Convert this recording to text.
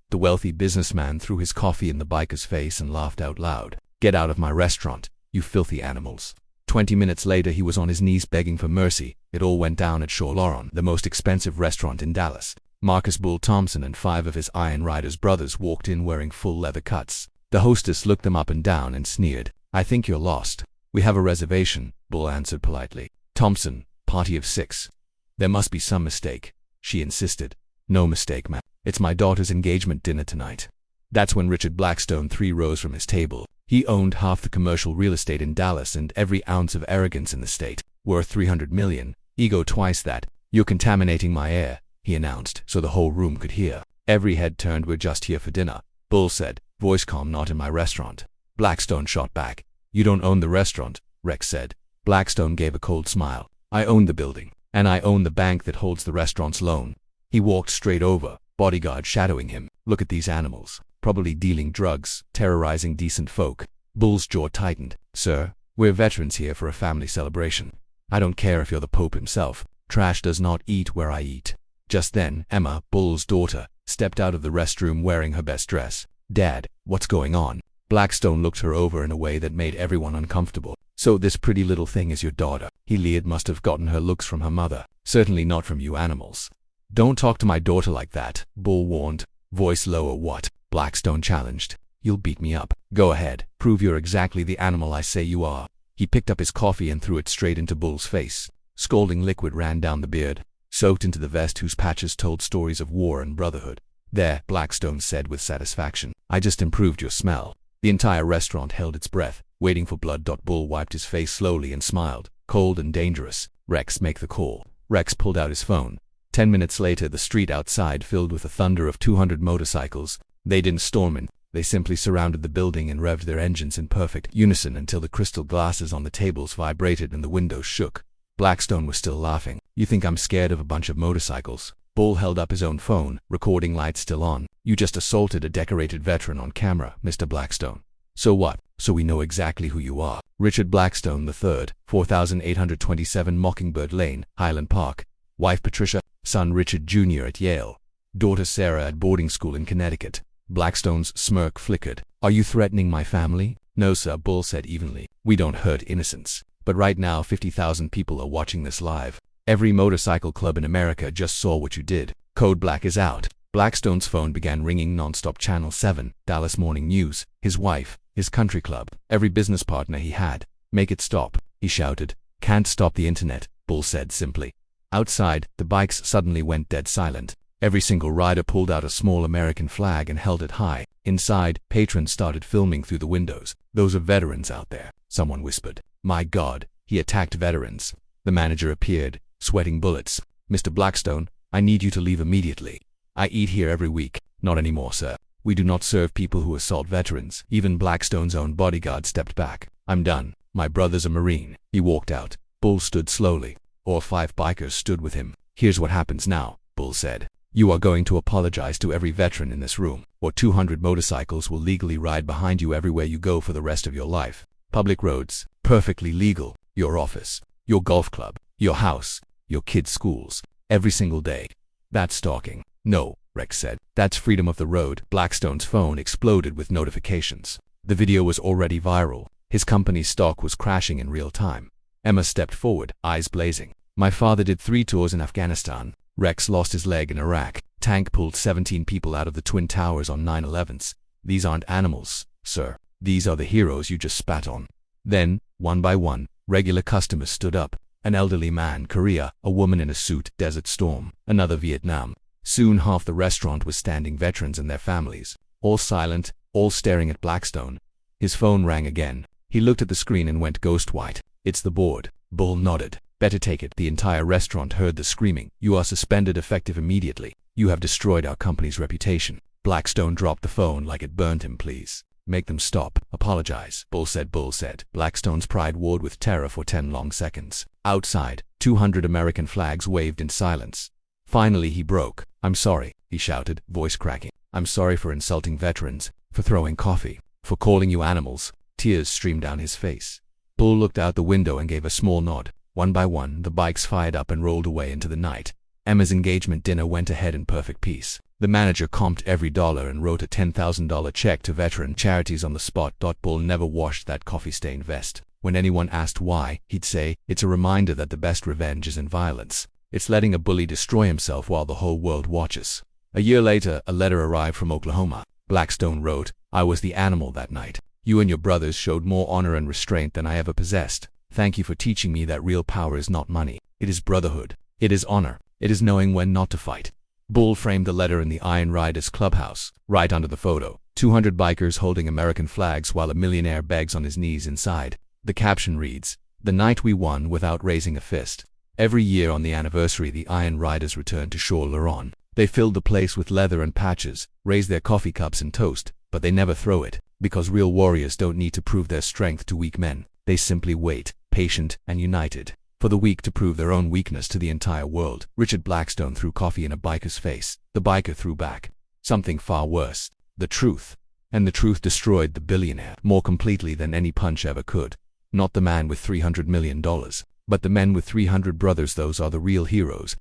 The wealthy businessman threw his coffee in the biker's face and laughed out loud. "Get out of my restaurant, you filthy animals." 20 minutes later, he was on his knees begging for mercy. It all went down at Chez Laurent, the most expensive restaurant in Dallas. Marcus Bull Thompson and 5 of his Iron Riders brothers walked in wearing full leather cuts. The hostess looked them up and down and sneered. "I think you're lost. We have a reservation," Bull answered politely. "Thompson, party of 6. "There must be some mistake," she insisted. "No mistake, ma'am. It's my daughter's engagement dinner tonight." That's when Richard Blackstone rose from his table. He owned half the commercial real estate in Dallas and every ounce of arrogance in the state, worth $300 million, ego twice that. "You're contaminating my air," he announced, so the whole room could hear. Every head turned. "We're just here for dinner," Bull said, voice calm. "Not in my restaurant." Blackstone shot back. "You don't own the restaurant," Rex said. Blackstone gave a cold smile. "I own the building, and I own the bank that holds the restaurant's loan." He walked straight over, bodyguard shadowing him. "Look at these animals. Probably dealing drugs, terrorizing decent folk." Bull's jaw tightened. "Sir, we're veterans here for a family celebration. I don't care if you're the Pope himself. Trash does not eat where I eat." Just then, Emma, Bull's daughter, stepped out of the restroom wearing her best dress. "Dad, what's going on?" Blackstone looked her over in a way that made everyone uncomfortable. "So this pretty little thing is your daughter?" He leered. "Must have gotten her looks from her mother. Certainly not from you animals." "Don't talk to my daughter like that," Bull warned, voice lower. "What?" Blackstone challenged. "You'll beat me up. Go ahead, prove you're exactly the animal I say you are." He picked up his coffee and threw it straight into Bull's face. Scalding liquid ran down the beard, soaked into the vest whose patches told stories of war and brotherhood. "There," Blackstone said with satisfaction. "I just improved your smell." The entire restaurant held its breath, waiting for blood. Bull wiped his face slowly and smiled. "Cold and dangerous. Rex, make the call." Rex pulled out his phone. 10 minutes later, the street outside filled with the thunder of 200 motorcycles. They didn't storm in. They simply surrounded the building and revved their engines in perfect unison until the crystal glasses on the tables vibrated and the windows shook. Blackstone was still laughing. "You think I'm scared of a bunch of motorcycles?" Bull held up his own phone, recording lights still on. "You just assaulted a decorated veteran on camera, Mr. Blackstone." "So what?" "So we know exactly who you are. Richard Blackstone III, 4827 Mockingbird Lane, Highland Park. Wife Patricia, son Richard Jr. at Yale, daughter Sarah at boarding school in Connecticut." Blackstone's smirk flickered. "Are you threatening my family?" "No, sir," Bull said evenly. "We don't hurt innocents. But right now 50,000 people are watching this live. Every motorcycle club in America just saw what you did. Code Black is out." Blackstone's phone began ringing nonstop. Channel 7, Dallas Morning News, his wife, his country club, every business partner he had. "Make it stop," he shouted. "Can't stop the internet," Bull said simply. Outside, the bikes suddenly went dead silent. Every single rider pulled out a small American flag and held it high. Inside, patrons started filming through the windows. "Those are veterans out there," someone whispered. "My God, he attacked veterans." The manager appeared, sweating bullets. "Mr. Blackstone, I need you to leave immediately." "I eat here every week." "Not anymore, sir. We do not serve people who assault veterans." Even Blackstone's own bodyguard stepped back. "I'm done. My brother's a Marine." He walked out. Bull stood slowly. All 5 bikers stood with him. "Here's what happens now," Bull said. "You are going to apologize to every veteran in this room, or 200 motorcycles will legally ride behind you everywhere you go for the rest of your life. Public roads, perfectly legal, your office, your golf club, your house, your kids' schools, every single day." "That's stalking." "No," Rex said. "That's freedom of the road." Blackstone's phone exploded with notifications. The video was already viral. His company's stock was crashing in real time. Emma stepped forward, eyes blazing. "My father did 3 tours in Afghanistan. Rex lost his leg in Iraq. Tank pulled 17 people out of the Twin Towers on 9/11s. These aren't animals, sir. These are the heroes you just spat on." Then, one by one, regular customers stood up. An elderly man, Korea, a woman in a suit, Desert Storm, another Vietnam. Soon half the restaurant was standing veterans and their families, all silent, all staring at Blackstone. His phone rang again. He looked at the screen and went ghost white. "It's the board." Bull nodded. "Better take it." The entire restaurant heard the screaming. "You are suspended effective immediately. You have destroyed our company's reputation." Blackstone dropped the phone like it burned him. "Please, make them stop. Apologize," Bull said. Blackstone's pride warred with terror for 10 long seconds. Outside, 200 American flags waved in silence. Finally he broke. "I'm sorry," he shouted, voice cracking. "I'm sorry for insulting veterans, for throwing coffee, for calling you animals." Tears streamed down his face. Bull looked out the window and gave a small nod. One by one, the bikes fired up and rolled away into the night. Emma's engagement dinner went ahead in perfect peace. The manager comped every dollar and wrote a $10,000 check to veteran charities on the spot. Bull never washed that coffee-stained vest. When anyone asked why, he'd say, "It's a reminder that the best revenge is in violence. It's letting a bully destroy himself while the whole world watches." A year later, a letter arrived from Oklahoma. Blackstone wrote, "I was the animal that night. You and your brothers showed more honor and restraint than I ever possessed. Thank you for teaching me that real power is not money. It is brotherhood. It is honor. It is knowing when not to fight." Bull framed the letter in the Iron Riders clubhouse. Right under the photo, 200 bikers holding American flags while a millionaire begs on his knees inside. The caption reads, "The night we won without raising a fist." Every year on the anniversary, the Iron Riders return to Shore Laron. They filled the place with leather and patches, raise their coffee cups and toast, but they never throw it, because real warriors don't need to prove their strength to weak men. They simply wait, patient and united, for the weak to prove their own weakness to the entire world. Richard Blackstone threw coffee in a biker's face. The biker threw back something far worse, the truth. And the truth destroyed the billionaire more completely than any punch ever could. Not the man with $300 million, but the men with 300 brothers. Those are the real heroes.